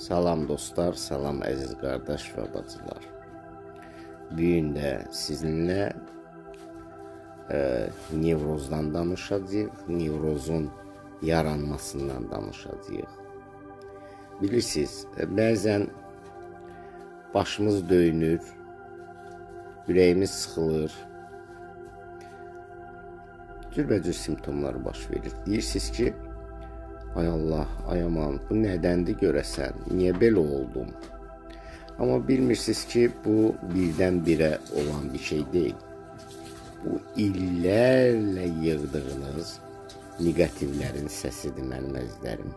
Salam dostlar, salam əziz qardaş və bacılar. Bu gün də sizinlə nevrozdan danışacağıq, nevrozun yaranmasından danışacağıq. Bilirsiniz, bəzən başımız döyünür, ürəyimiz sıxılır, cürbəcür simptomlar baş verir. Deyirsiniz ki, ay Allah, ay aman, bu nədəndir görəsən, niyə belə oldum? Amma bilmirsiniz ki, bu birdən-birə olan bir şey deyil. Bu illərlə yığdığınız negativlərin səsidir mənim əzizlərim.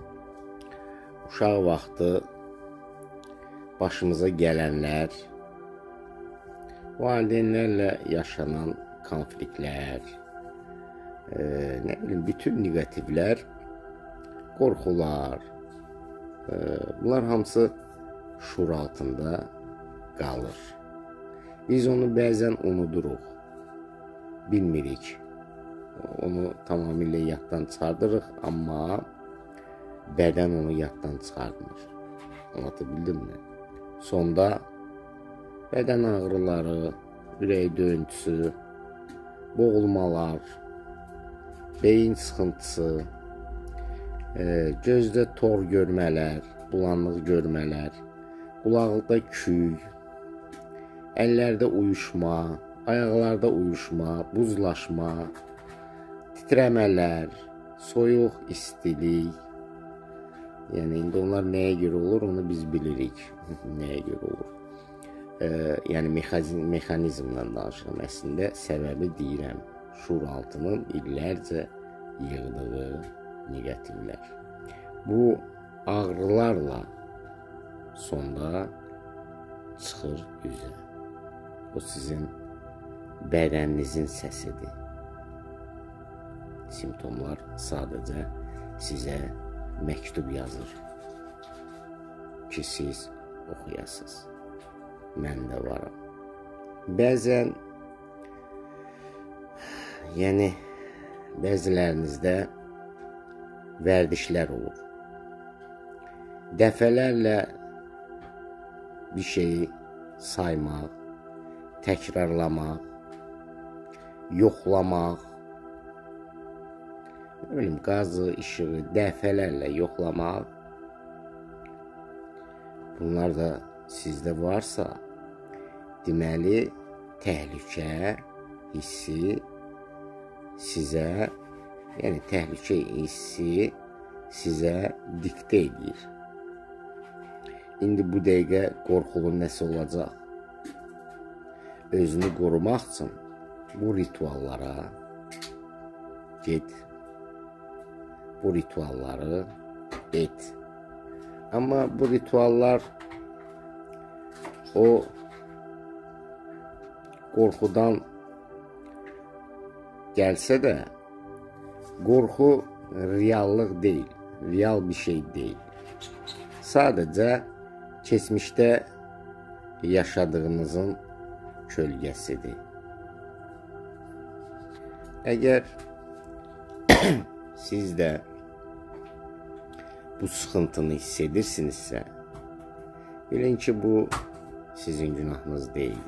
Uşaq vaxtı başımıza gələnlər, valideynlərlə yaşanan konfliktlər, bütün negativlər, qorxular, bunlar hamısı şuur altında qalır. Biz onu bəzən unuduruq, bilmirik, onu tamamilə yaddan çıxardırıq, amma bədən onu yaddan çıxartmır. Anlatabildim-mi? Sonda bədən ağrıları, ürək döyüntüsü, boğulmalar, beyin sıxıntısı, gözdə tor görmələr, bulanlıq görmələr, qulaqda küy, əllərdə uyuşma, ayaqlarda uyuşma, buzlaşma, titrəmələr, soyuq, istilik. Yəni, indi onlar nəyə görə olur, onu biz bilirik. Nəyə görə olur. Yəni, mexanizmdən danışıram. Əslində, səbəbi deyirəm, şuur altının illərcə yığdığı negativlər. Bu ağrılarla sonda çıxır üzə. O sizin bədəninizin səsidir. Simptomlar sadəcə sizə məktub yazır ki, siz oxuyasınız. Mən də varam. Bəzən, yəni, bəzilərinizdə vərdişlər olur. Dəfələrlə bir şeyi saymaq, təkrarlamaq, yoxlamaq, qazı, işığı dəfələrlə yoxlamaq, bunlar da sizdə varsa, deməli, təhlükə hissi sizə, yəni təhlükə hissi sizə diktə edir. İndi bu dəqiqə qorxulu nəsə olacaq. Özünü qorumaq üçün bu rituallara get, bu ritualları et. Amma bu rituallar o qorxudan gəlsə də, qorxu reallıq deyil, real bir şey deyil. Sadəcə keçmişdə yaşadığınızın kölgəsidir. Əgər siz də bu sıxıntını hiss edirsinizsə, bilin ki, bu sizin günahınız deyil.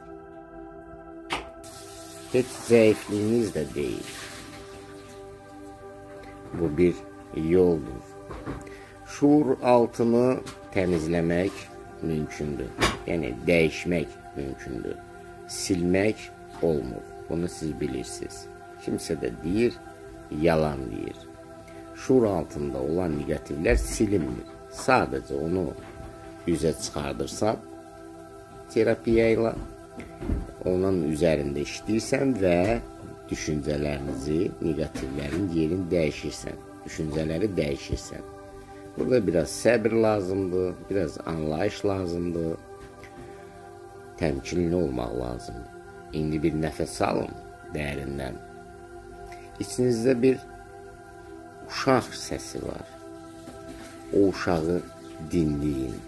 Heç zəifliyiniz də deyil. Bu bir yoldur. Şuur altını təmizləmək mümkündür. Yəni, dəyişmək mümkündür. Silmək olmur. Bunu siz bilirsiniz. Kimsə də deyir, yalan deyir. Şuur altında olan negativlər silinmir. Sadəcə onu üzə çıxardırsan, terapiya ilə onun üzərində işləyirsən və düşüncələrinizi, negativlərin yerini dəyişirsən, düşüncələri dəyişirsən. Burada biraz səbir lazımdır, biraz anlayış lazımdır, təmkinli olmaq lazımdır. İndi bir nəfəs alın dərindən. İçinizdə bir uşaq səsi var. O uşağı dinləyin.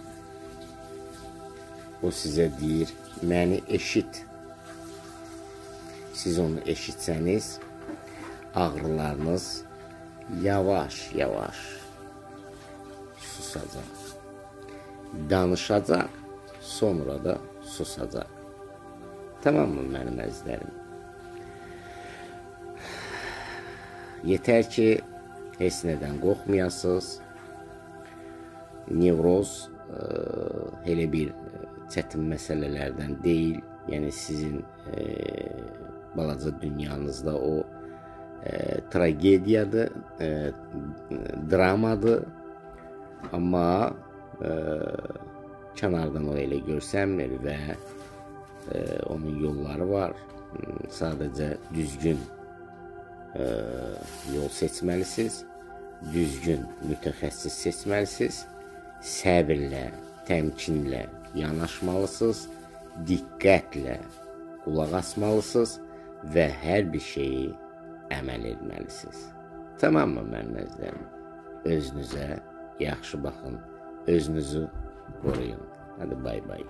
O sizə deyir, məni eşit. Siz onu eşitsəniz, ağrılarınız yavaş-yavaş susacaq. danışacaq, sonra da susacaq. Tamam mı mənim əzizlərim? Yetər ki, heç nədən qorxmayasınız. Nevroz elə bir çətin məsələlərdən deyil. Yəni sizin balaca dünyanızda o tragediyadır, dramadır. Amma kənardan o elə görsənmir və onun yolları var. Sadəcə düzgün yol seçməlisiniz, düzgün mütəxəssis seçməlisiniz, səbirlə, təmkinlə yanaşmalısınız, diqqətlə qulaq asmalısınız və hər bir şeyi əməl etməlisiniz. Tamam mı mənim əzizlərim? Özünüzə yaxşı baxın, özünüzü qoruyun. Hadi bay bay.